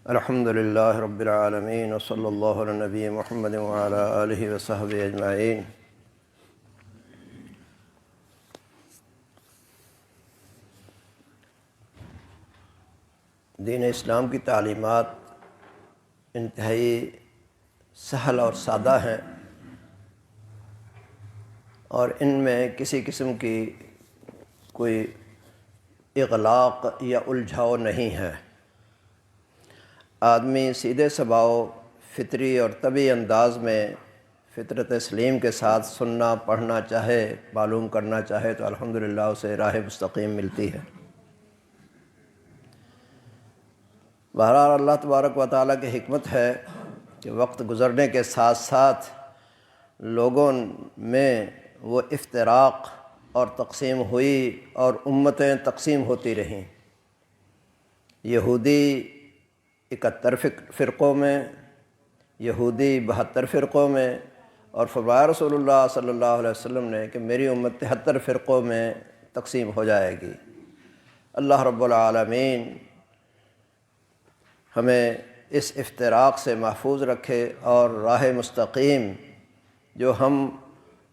الحمد للہ رب العالمین وصلی اللہ علی نبی محمد وعلی آلہ وصحبہ اجمعین۔ دین اسلام کی تعلیمات انتہائی سہل اور سادہ ہیں، اور ان میں کسی قسم کی کوئی اغلاق یا الجھاؤ نہیں ہے۔ آدمی سیدھے سباؤ فطری اور طبعی انداز میں فطرت سلیم کے ساتھ سننا، پڑھنا چاہے، معلوم کرنا چاہے تو الحمدللہ اسے راہ مستقیم ملتی ہے۔ بہرحال اللہ تبارک و تعالیٰ کی حکمت ہے کہ وقت گزرنے کے ساتھ ساتھ لوگوں میں وہ افتراق اور تقسیم ہوئی اور امتیں تقسیم ہوتی رہیں۔ یہودی 71 فرقوں میں، یہودی 72 فرقوں میں، اور فرمایا رسول اللہ صلی اللہ علیہ وسلم نے کہ میری امت 73 فرقوں میں تقسیم ہو جائے گی۔ اللہ رب العالمین ہمیں اس افتراق سے محفوظ رکھے اور راہ مستقیم جو ہم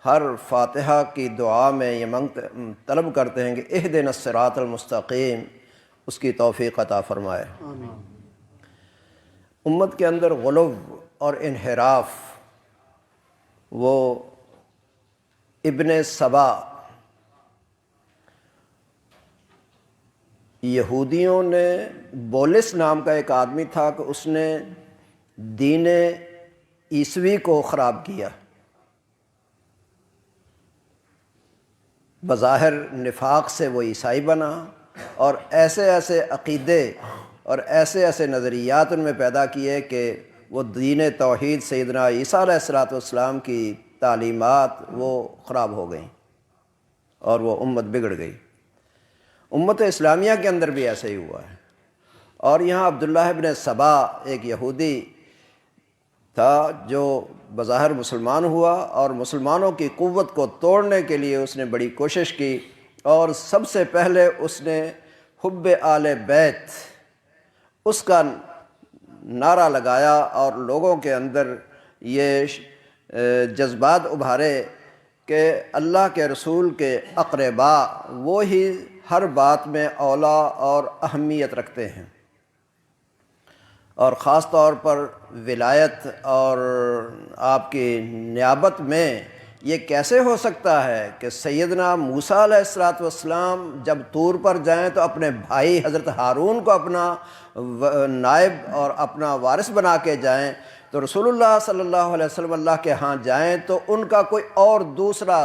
ہر فاتحہ کی دعا میں یہ طلب کرتے ہیں کہ اہدنا الصراط المستقیم، اس کی توفیق عطا فرمائے۔ امت کے اندر غلو اور انحراف، وہ ابن سبا یہودیوں نے، بولس نام کا ایک آدمی تھا کہ اس نے دین عیسوی کو خراب کیا۔ بظاہر نفاق سے وہ عیسائی بنا، اور ایسے ایسے عقیدے اور ایسے ایسے نظریات ان میں پیدا کیے کہ وہ دین توحید سیدنا عیسیٰ علیہ السلام کی تعلیمات وہ خراب ہو گئیں اور وہ امت بگڑ گئی۔ امت اسلامیہ کے اندر بھی ایسے ہی ہوا ہے۔ اور یہاں عبداللہ ابن سبا ایک یہودی تھا جو بظاہر مسلمان ہوا، اور مسلمانوں کی قوت کو توڑنے کے لیے اس نے بڑی کوشش کی، اور سب سے پہلے اس نے حب آل بیت اس کا نعرہ لگایا، اور لوگوں کے اندر یہ جذبات ابھارے کہ اللہ کے رسول کے اقربا وہی ہر بات میں اولا اور اہمیت رکھتے ہیں، اور خاص طور پر ولایت اور آپ کی نیابت میں یہ کیسے ہو سکتا ہے کہ سیدنا موسیٰ علیہ السلام جب طور پر جائیں تو اپنے بھائی حضرت ہارون کو اپنا نائب اور اپنا وارث بنا کے جائیں، تو رسول اللہ صلی اللہ علیہ وسلم اللہ کے ہاں جائیں تو ان کا کوئی اور دوسرا،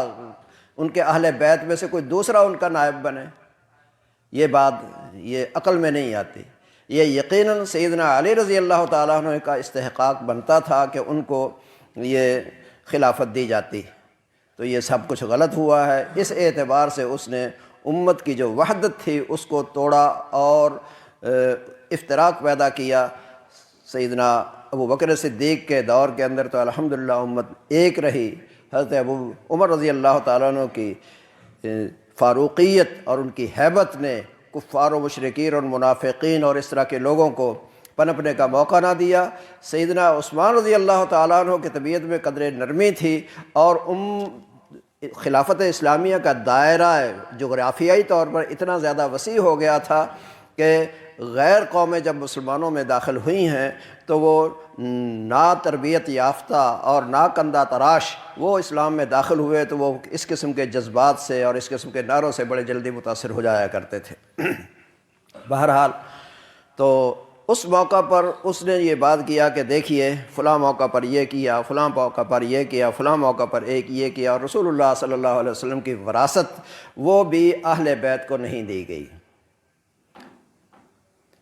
ان کے اہل بیت میں سے کوئی دوسرا ان کا نائب بنے؟ یہ بات یہ عقل میں نہیں آتی۔ یہ یقیناً سیدنا علی رضی اللہ تعالیٰ عنہ کا استحقاق بنتا تھا کہ ان کو یہ خلافت دی جاتی، تو یہ سب کچھ غلط ہوا ہے۔ اس اعتبار سے اس نے امت کی جو وحدت تھی اس کو توڑا اور افتراق پیدا کیا۔ سیدنا ابو بکر صدیق کے دور کے اندر تو الحمدللہ امت ایک رہی۔ حضرت ابو عمر رضی اللہ تعالیٰ عنہ کی فاروقیت اور ان کی ہیبت نے کفار و مشرکین اور منافقین اور اس طرح کے لوگوں کو پنپنے کا موقع نہ دیا۔ سیدنا عثمان رضی اللہ تعالیٰ عنہ کی طبیعت میں قدر نرمی تھی، اور خلافت اسلامیہ کا دائرہ جغرافیائی طور پر اتنا زیادہ وسیع ہو گیا تھا کہ غیر قومیں جب مسلمانوں میں داخل ہوئی ہیں تو وہ نا تربیت یافتہ اور نا کندہ تراش وہ اسلام میں داخل ہوئے، تو وہ اس قسم کے جذبات سے اور اس قسم کے نعروں سے بڑے جلدی متاثر ہو جایا کرتے تھے۔ بہرحال تو اس موقع پر اس نے یہ بات کیا کہ دیکھیے فلاں موقع پر یہ کیا، فلاں موقع پر یہ کیا، فلاں موقع پر یہ کیا، اور رسول اللہ صلی اللہ علیہ وسلم کی وراثت وہ بھی اہل بیت کو نہیں دی گئی۔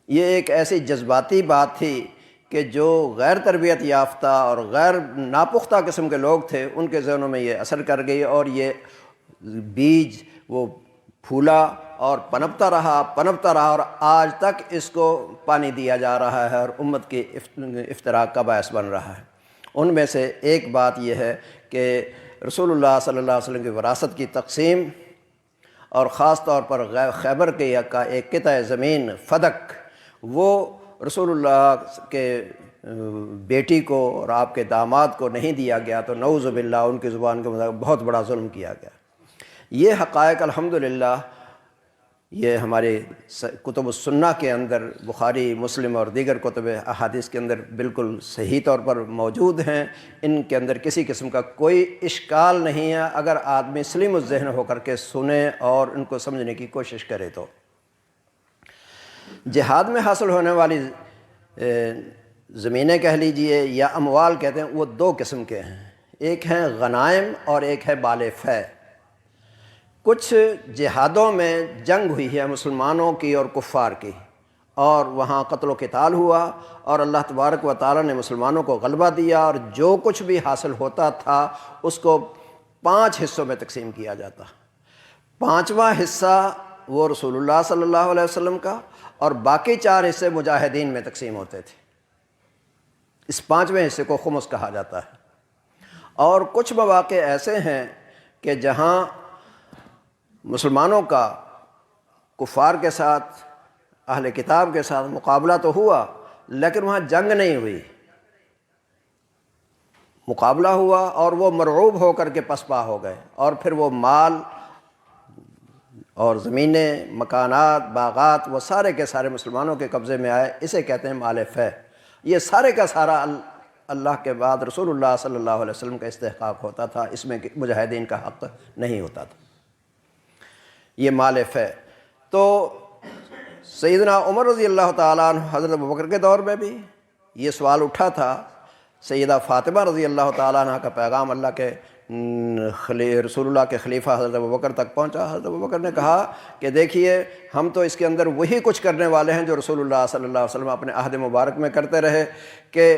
یہ ایک ایسی جذباتی بات تھی کہ جو غیر تربیت یافتہ اور غیر ناپختہ قسم کے لوگ تھے ان کے ذہنوں میں یہ اثر کر گئی، اور یہ بیج وہ پھولا اور پنپتا رہا اور آج تک اس کو پانی دیا جا رہا ہے اور امت کی افتراق کا باعث بن رہا ہے۔ ان میں سے ایک بات یہ ہے کہ رسول اللہ صلی اللہ علیہ وسلم کی وراثت کی تقسیم اور خاص طور پر خیبر کے کا ایک قطع زمین فدق، وہ رسول اللہ کے بیٹی کو اور آپ کے داماد کو نہیں دیا گیا، تو نعوذ باللہ ان کی زبان کے مطابق بہت بڑا ظلم کیا گیا۔ یہ حقائق الحمدللہ یہ ہمارے کتب السنہ کے اندر، بخاری، مسلم اور دیگر کتب احادیث کے اندر بالکل صحیح طور پر موجود ہیں۔ ان کے اندر کسی قسم کا کوئی اشکال نہیں ہے اگر آدمی سلیم الذہن ہو کر کے سنے اور ان کو سمجھنے کی کوشش کرے تو۔ جہاد میں حاصل ہونے والی زمینیں کہہ لیجئے یا اموال کہتے ہیں، وہ دو قسم کے ہیں، ایک ہیں غنائم اور ایک ہے بال فے۔ کچھ جہادوں میں جنگ ہوئی ہے مسلمانوں کی اور کفار کی، اور وہاں قتل و قتال ہوا، اور اللہ تبارک و تعالیٰ نے مسلمانوں کو غلبہ دیا، اور جو کچھ بھی حاصل ہوتا تھا اس کو 5 حصوں میں تقسیم کیا جاتا۔ 5واں حصہ وہ رسول اللہ صلی اللہ علیہ وسلم کا، اور باقی 4 حصے مجاہدین میں تقسیم ہوتے تھے۔ اس 5ویں حصے کو خمس کہا جاتا ہے۔ اور کچھ مواقع ایسے ہیں کہ جہاں مسلمانوں کا کفار کے ساتھ، اہل کتاب کے ساتھ مقابلہ تو ہوا، لیکن وہاں جنگ نہیں ہوئی، مقابلہ ہوا اور وہ مرعوب ہو کر کے پسپا ہو گئے، اور پھر وہ مال اور زمینیں، مکانات، باغات، وہ سارے کے سارے مسلمانوں کے قبضے میں آئے۔ اسے کہتے ہیں مال فے۔ یہ سارے کا سارا اللہ کے بعد رسول اللہ صلی اللہ علیہ وسلم کا استحقاق ہوتا تھا، اس میں مجاہدین کا حق نہیں ہوتا تھا، یہ مال فے۔ تو سیدنا عمر رضی اللہ تعالیٰ عنہ، حضرت ابوبکر کے دور میں بھی یہ سوال اٹھا تھا۔ سیدہ فاطمہ رضی اللہ تعالیٰ عنہ کا پیغام اللہ کے رسول اللہ کے خلیفہ حضرت ابوبکر تک پہنچا۔ حضرت ابوبکر نے کہا کہ دیکھیے، ہم تو اس کے اندر وہی کچھ کرنے والے ہیں جو رسول اللہ صلی اللہ علیہ وسلم اپنے عہد مبارک میں کرتے رہے، کہ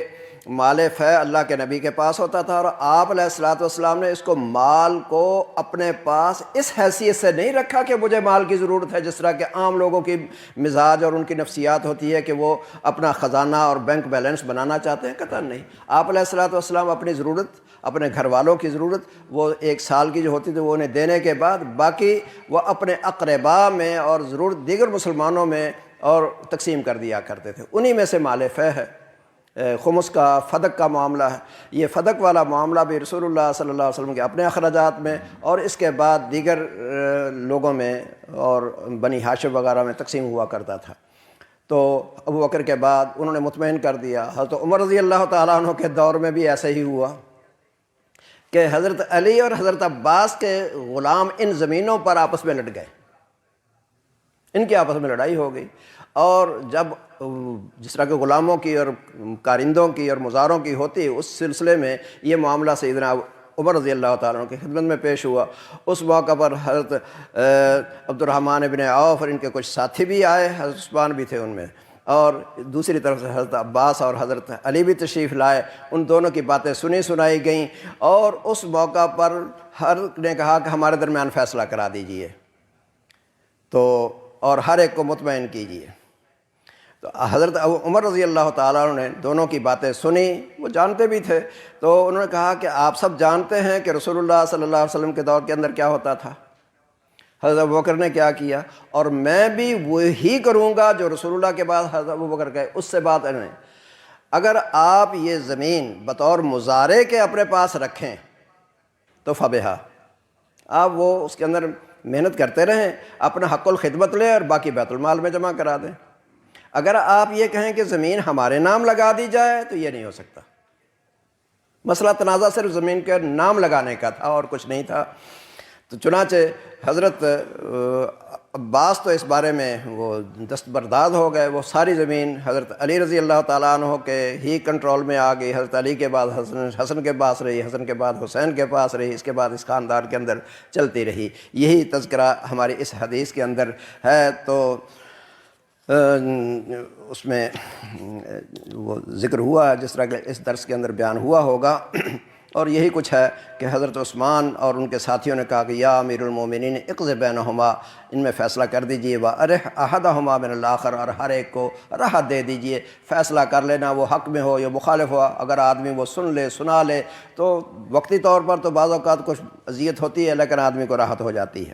مال فے اللہ کے نبی کے پاس ہوتا تھا، اور آپ علیہ الصلوۃ والسلام نے اس کو مال کو اپنے پاس اس حیثیت سے نہیں رکھا کہ مجھے مال کی ضرورت ہے، جس طرح کہ عام لوگوں کی مزاج اور ان کی نفسیات ہوتی ہے کہ وہ اپنا خزانہ اور بینک بیلنس بنانا چاہتے ہیں۔ قطعاً نہیں۔ آپ علیہ الصلوۃ والسلام اپنی ضرورت، اپنے گھر والوں کی ضرورت، وہ 1 سال کی جو ہوتی تھی وہ انہیں دینے کے بعد باقی وہ اپنے اقربا میں اور ضرورت دیگر مسلمانوں میں اور تقسیم کر دیا کرتے تھے۔ انہی میں سے مال فے ہے، خمس کا، فدق کا معاملہ ہے۔ یہ فدق والا معاملہ بھی رسول اللہ صلی اللہ علیہ وسلم کے اپنے اخراجات میں اور اس کے بعد دیگر لوگوں میں اور بنی ہاشم وغیرہ میں تقسیم ہوا کرتا تھا۔ تو ابو بکر کے بعد انہوں نے مطمئن کر دیا۔ حضرت عمر رضی اللہ تعالیٰ عنہ کے دور میں بھی ایسے ہی ہوا کہ حضرت علی اور حضرت عباس کے غلام ان زمینوں پر آپس میں لڑ گئے، ان کی آپس میں لڑائی ہو گئی، اور جب جس طرح کے غلاموں کی اور کارندوں کی اور مزاروں کی ہوتی، اس سلسلے میں یہ معاملہ سیدنا عمر رضی اللہ تعالیٰ عنہ کی خدمت میں پیش ہوا۔ اس موقع پر حضرت عبد الرحمن ابن عوف اور ان کے کچھ ساتھی بھی آئے، حضرت عثمان بھی تھے ان میں، اور دوسری طرف سے حضرت عباس اور حضرت علی بھی تشریف لائے۔ ان دونوں کی باتیں سنائی گئیں، اور اس موقع پر ہر نے کہا کہ ہمارے درمیان فیصلہ کرا دیجئے، تو اور ہر ایک کو مطمئن کیجئے۔ تو حضرت عمر رضی اللہ تعالیٰ عنہ نے دونوں کی باتیں سنی، وہ جانتے بھی تھے، تو انہوں نے کہا کہ آپ سب جانتے ہیں کہ رسول اللہ صلی اللہ علیہ وسلم کے دور کے اندر کیا ہوتا تھا، حضرت ابوبکر نے کیا کیا، اور میں بھی وہی کروں گا جو رسول اللہ کے بعد حضرت ابوبکر کہے، اس سے بات نہیں۔ اگر آپ یہ زمین بطور مزارے کے اپنے پاس رکھیں تو فبہا، آپ وہ اس کے اندر محنت کرتے رہیں، اپنا حق الخدمت لیں اور باقی بیت المال میں جمع کرا دیں۔ اگر آپ یہ کہیں کہ زمین ہمارے نام لگا دی جائے تو یہ نہیں ہو سکتا۔ مسئلہ تنازع صرف زمین کے نام لگانے کا تھا اور کچھ نہیں تھا۔ تو چنانچہ حضرت عباس تو اس بارے میں وہ دستبردار ہو گئے، وہ ساری زمین حضرت علی رضی اللہ تعالیٰ عنہ کے ہی کنٹرول میں آ گئی۔ حضرت علی کے بعد حسن کے پاس رہی، حسن کے بعد حسین کے پاس رہی، اس کے بعد اس خاندان کے اندر چلتی رہی۔ یہی تذکرہ ہماری اس حدیث کے اندر ہے۔ تو اس میں وہ ذکر ہوا جس طرح کہ اس درس کے اندر بیان ہوا ہوگا، اور یہی کچھ ہے کہ حضرت عثمان اور ان کے ساتھیوں نے کہا کہ یا امیر المومنین اقض بینہما، ان میں فیصلہ کر دیجئے، وارح احدہما من الآخر، اور ہر ایک کو راحت دے دیجئے، فیصلہ کر لینا، وہ حق میں ہو یا مخالف ہو۔ اگر آدمی وہ سن لے، سنا لے، تو وقتی طور پر تو بعض اوقات کچھ اذیت ہوتی ہے، لیکن آدمی کو راحت ہو جاتی ہے۔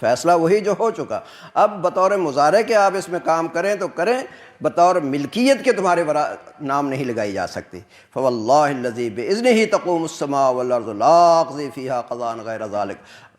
فیصلہ وہی جو ہو چکا. اب بطور مضارع کے آپ اس میں کام کریں تو کریں، بطور ملکیت کے تمہارے نام نہیں لگائی جا سکتی. فواللہ الذی باذنہ تقوم السماء والارض لا اقضی فیہا قضاء غیر ذلک،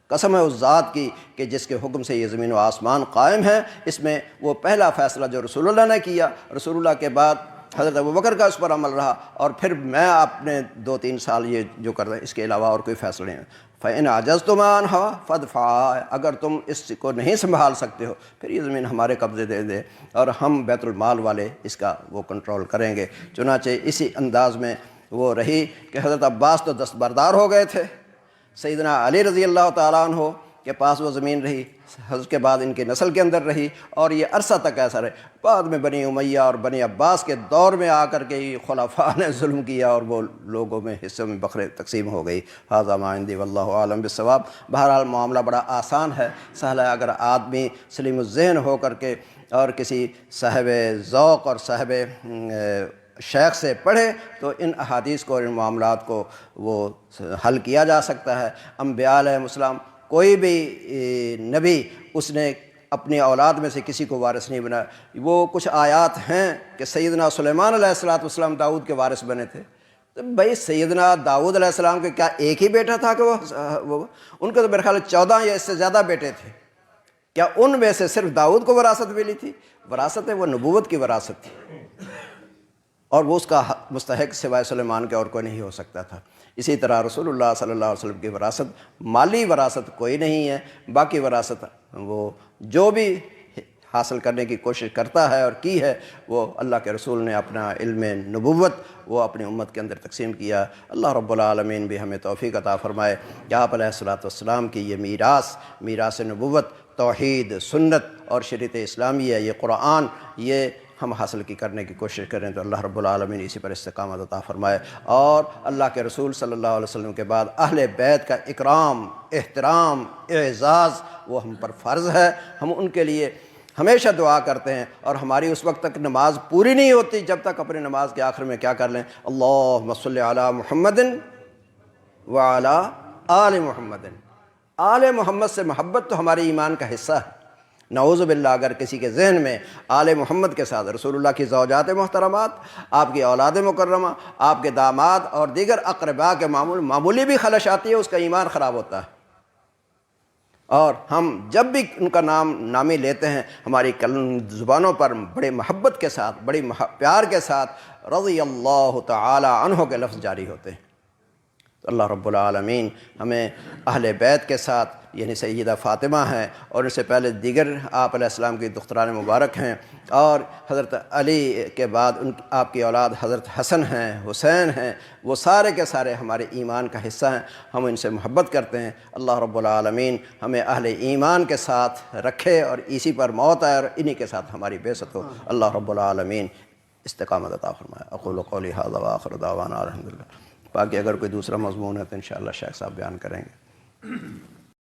قسم ہے اس ذات کی کہ جس کے حکم سے یہ زمین و آسمان قائم ہے. اس میں وہ پہلا فیصلہ جو رسول اللہ نے کیا، رسول اللہ کے بعد حضرت ابوبکر کا اس پر عمل رہا، اور پھر میں اپنے 2-3 سال یہ جو کر رہے ہیں، اس کے علاوہ اور کوئی فیصلہ نہیں. فَإِنْ عَجَزْتُمْ عَنْهَا فَادْفَعُوهَا، اگر تم اس کو نہیں سنبھال سکتے ہو پھر یہ زمین ہمارے قبضے دے دے اور ہم بیت المال والے اس کا وہ کنٹرول کریں گے. چنانچہ اسی انداز میں وہ رہی کہ حضرت عباس تو دستبردار ہو گئے تھے، سیدنا علی رضی اللہ تعالیٰ عنہ کے پاس وہ زمین رہی، حضرت کے بعد ان کی نسل کے اندر رہی، اور یہ عرصہ تک ایسا رہے. بعد میں بنی امیہ اور بنی عباس کے دور میں آ کر کے یہ خلفاء نے ظلم کیا اور وہ لوگوں میں حصوں میں بکھرے تقسیم ہو گئی. ھذا ما عندی واللہ عالم بالصواب. بہرحال معاملہ بڑا آسان ہے، سہل ہے. اگر آدمی سلیم الذہن ہو کر کے اور کسی صاحب ذوق اور صاحب شیخ سے پڑھے تو ان احادیث کو اور ان معاملات کو وہ حل کیا جا سکتا ہے. انبیاء علیہ السلام کوئی بھی نبی اس نے اپنی اولاد میں سے کسی کو وارث نہیں بنایا. وہ کچھ آیات ہیں کہ سیدنا سلیمان علیہ السلام داؤد کے وارث بنے تھے. تو بھائی سیدنا داؤد علیہ السلام کے کیا ایک ہی بیٹا تھا کہ وہ ان کے تو میرے خیال 14 یا اس سے زیادہ بیٹے تھے. کیا ان میں سے صرف داؤد کو وراثت ملی تھی؟ وراثت ہے وہ نبوت کی وراثت تھی، اور وہ اس کا مستحق سوائے سلیمان کے اور کوئی نہیں ہو سکتا تھا. اسی طرح رسول اللہ صلی اللہ علیہ وسلم کی وراثت، مالی وراثت کوئی نہیں ہے، باقی وراثت وہ جو بھی حاصل کرنے کی کوشش کرتا ہے اور کی ہے وہ اللہ کے رسول نے اپنا علم نبوت وہ اپنی امت کے اندر تقسیم کیا. اللہ رب العالمین بھی ہمیں توفیق عطا فرمائے کہ آپ علیہ السلام کی یہ میراث نبوت، توحید، سنت اور شریعت اسلامی ہے، یہ قرآن، یہ ہم حاصل کرنے کی کوشش کریں تو اللہ رب العالمین اسی پر استقامت عطا فرمائے. اور اللہ کے رسول صلی اللہ علیہ وسلم کے بعد اہل بیت کا اکرام، احترام، اعزاز وہ ہم پر فرض ہے. ہم ان کے لیے ہمیشہ دعا کرتے ہیں، اور ہماری اس وقت تک نماز پوری نہیں ہوتی جب تک اپنی نماز کے آخر میں کیا کر لیں، اللہم صلی علی محمد وعلی آل محمد. آل محمد سے محبت تو ہمارے ایمان کا حصہ ہے. نعوذ باللہ اگر کسی کے ذہن میں آل محمد کے ساتھ رسول اللہ کی زوجات محترمات، آپ کی اولاد مکرمہ، آپ کے داماد اور دیگر اقرباء کے معمولی بھی خلش آتی ہے، اس کا ایمان خراب ہوتا ہے. اور ہم جب بھی ان کا نامی لیتے ہیں ہماری زبانوں پر بڑے محبت کے ساتھ، بڑی پیار کے ساتھ رضی اللہ تعالی عنہ کے لفظ جاری ہوتے ہیں. تو اللہ رب العالمین ہمیں اہل بیت کے ساتھ، یعنی سیدہ فاطمہ ہیں اور اس سے پہلے دیگر آپ علیہ السلام کی دختران مبارک ہیں، اور حضرت علی کے بعد آپ کی اولاد حضرت حسن ہیں، حسین ہیں، وہ سارے کے سارے ہمارے ایمان کا حصہ ہیں. ہم ان سے محبت کرتے ہیں. اللہ رب العالمین ہمیں اہل ایمان کے ساتھ رکھے اور اسی پر موت آئے اور انہی کے ساتھ ہماری بعثت ہو. اللہ رب العالمین استقامت عطا فرمائے. اقول قولی ھذا وآخر دعوانا الحمدللہ. باقی اگر کوئی دوسرا مضمون ہے تو انشاءاللہ شیخ صاحب بیان کریں گے.